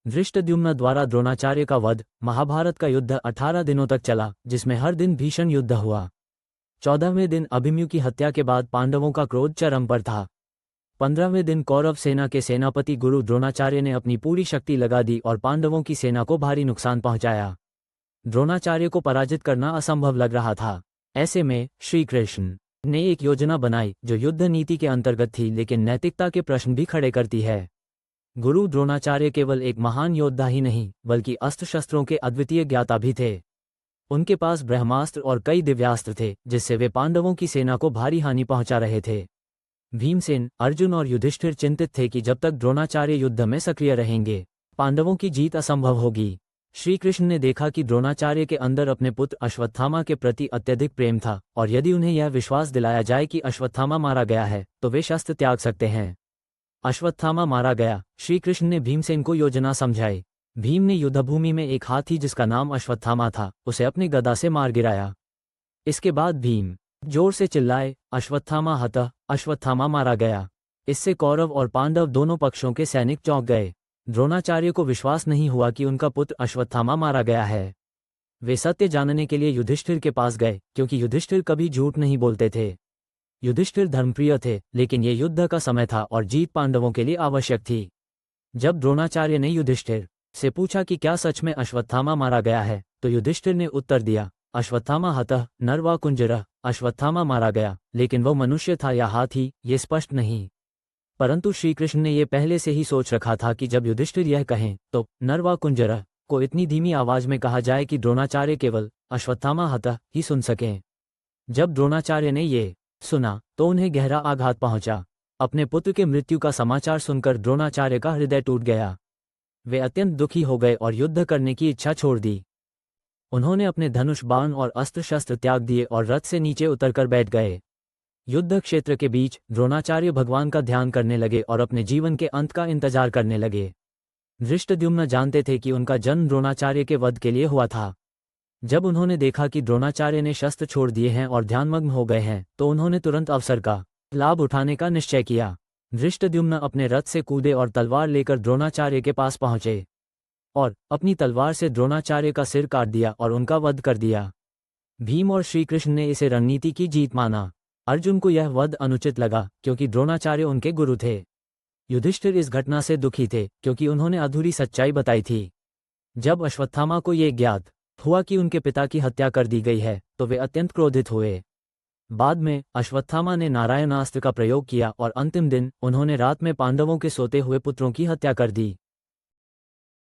धृष्टद्युम्न द्वारा द्रोणाचार्य का वध। महाभारत का युद्ध 18 दिनों तक चला, जिसमें हर दिन भीषण युद्ध हुआ। 14वें दिन अभिमन्यु की हत्या के बाद पांडवों का क्रोध चरम पर था। 15वें दिन कौरव सेना के सेनापति गुरु द्रोणाचार्य ने अपनी पूरी शक्ति लगा दी और पांडवों की सेना को भारी नुकसान पहुंचाया। द्रोणाचार्य को पराजित करना असंभव लग रहा था। ऐसे में श्री कृष्ण ने एक योजना बनाई जो युद्ध नीति के अंतर्गत थी, लेकिन नैतिकता के प्रश्न भी खड़े करती है। गुरु द्रोणाचार्य केवल एक महान योद्धा ही नहीं, बल्कि अस्त्र शस्त्रों के अद्वितीय ज्ञाता भी थे। उनके पास ब्रह्मास्त्र और कई दिव्यास्त्र थे, जिससे वे पांडवों की सेना को भारी हानि पहुंचा रहे थे। भीमसेन, अर्जुन और युधिष्ठिर चिंतित थे कि जब तक द्रोणाचार्य युद्ध में सक्रिय रहेंगे, पांडवों की जीत असंभव होगी। श्री कृष्ण ने देखा कि द्रोणाचार्य के अंदर अपने पुत्र अश्वत्थामा के प्रति अत्यधिक प्रेम था, और यदि उन्हें यह विश्वास दिलाया जाए कि अश्वत्थामा मारा गया है, तो वे शस्त्र त्याग सकते हैं। अश्वत्थामा मारा गया। श्री कृष्ण ने भीमसेन को योजना समझाई। भीम ने युद्धभूमि में एक हाथी जिसका नाम अश्वत्थामा था, उसे अपनी गदा से मार गिराया। इसके बाद भीम जोर से चिल्लाए, अश्वत्थामा हतः, अश्वत्थामा मारा गया। इससे कौरव और पांडव दोनों पक्षों के सैनिक चौंक गए। द्रोणाचार्य को विश्वास नहीं हुआ कि उनका पुत्र अश्वत्थामा मारा गया है। वे सत्य जानने के लिए युधिष्ठिर के पास गए, क्योंकि युधिष्ठिर कभी झूठ नहीं बोलते थे। युधिष्ठिर धर्मप्रिय थे, लेकिन ये युद्ध का समय था और जीत पांडवों के लिए आवश्यक थी। जब द्रोणाचार्य ने युधिष्ठिर से पूछा कि क्या सच में अश्वत्थामा मारा गया है, तो युधिष्ठिर ने उत्तर दिया, अश्वत्थामा हतः नर वा कुंजरः, अश्वत्थामा मारा गया, लेकिन वह मनुष्य था या हाथी, ये स्पष्ट नहीं। परंतु श्रीकृष्ण ने यह पहले से ही सोच रखा था कि जब युधिष्ठिर यह कहें, तो नर वा कुंजरः को इतनी धीमी आवाज में कहा जाए कि द्रोणाचार्य केवल अश्वत्थामा हतः ही सुन सकें। जब द्रोणाचार्य ने ये सुना, तो उन्हें गहरा आघात पहुंचा। अपने पुत्र के मृत्यु का समाचार सुनकर द्रोणाचार्य का हृदय टूट गया। वे अत्यंत दुखी हो गए और युद्ध करने की इच्छा छोड़ दी। उन्होंने अपने धनुष, बाण और अस्त्र शस्त्र त्याग दिए और रथ से नीचे उतरकर बैठ गए। युद्ध क्षेत्र के बीच द्रोणाचार्य भगवान का ध्यान करने लगे और अपने जीवन के अंत का इंतजार करने लगे। धृष्टद्युम्न जानते थे कि उनका जन्म द्रोणाचार्य के वध के लिए हुआ था। जब उन्होंने देखा कि द्रोणाचार्य ने शस्त्र छोड़ दिए हैं और ध्यानमग्न हो गए हैं, तो उन्होंने तुरंत अवसर का लाभ उठाने का निश्चय किया। धृष्टद्युम्न अपने रथ से कूदे और तलवार लेकर द्रोणाचार्य के पास पहुंचे और अपनी तलवार से द्रोणाचार्य का सिर काट दिया और उनका वध कर दिया। भीम और श्रीकृष्ण ने इसे रणनीति की जीत माना। अर्जुन को यह वध अनुचित लगा, क्योंकि द्रोणाचार्य उनके गुरु थे। युधिष्ठिर इस घटना से दुखी थे, क्योंकि उन्होंने अधूरी सच्चाई बताई थी। जब अश्वत्थामा को यह ज्ञात हुआ कि उनके पिता की हत्या कर दी गई है, तो वे अत्यंत क्रोधित हुए। बाद में अश्वत्थामा ने नारायणास्त्र का प्रयोग किया और अंतिम दिन उन्होंने रात में पांडवों के सोते हुए पुत्रों की हत्या कर दी।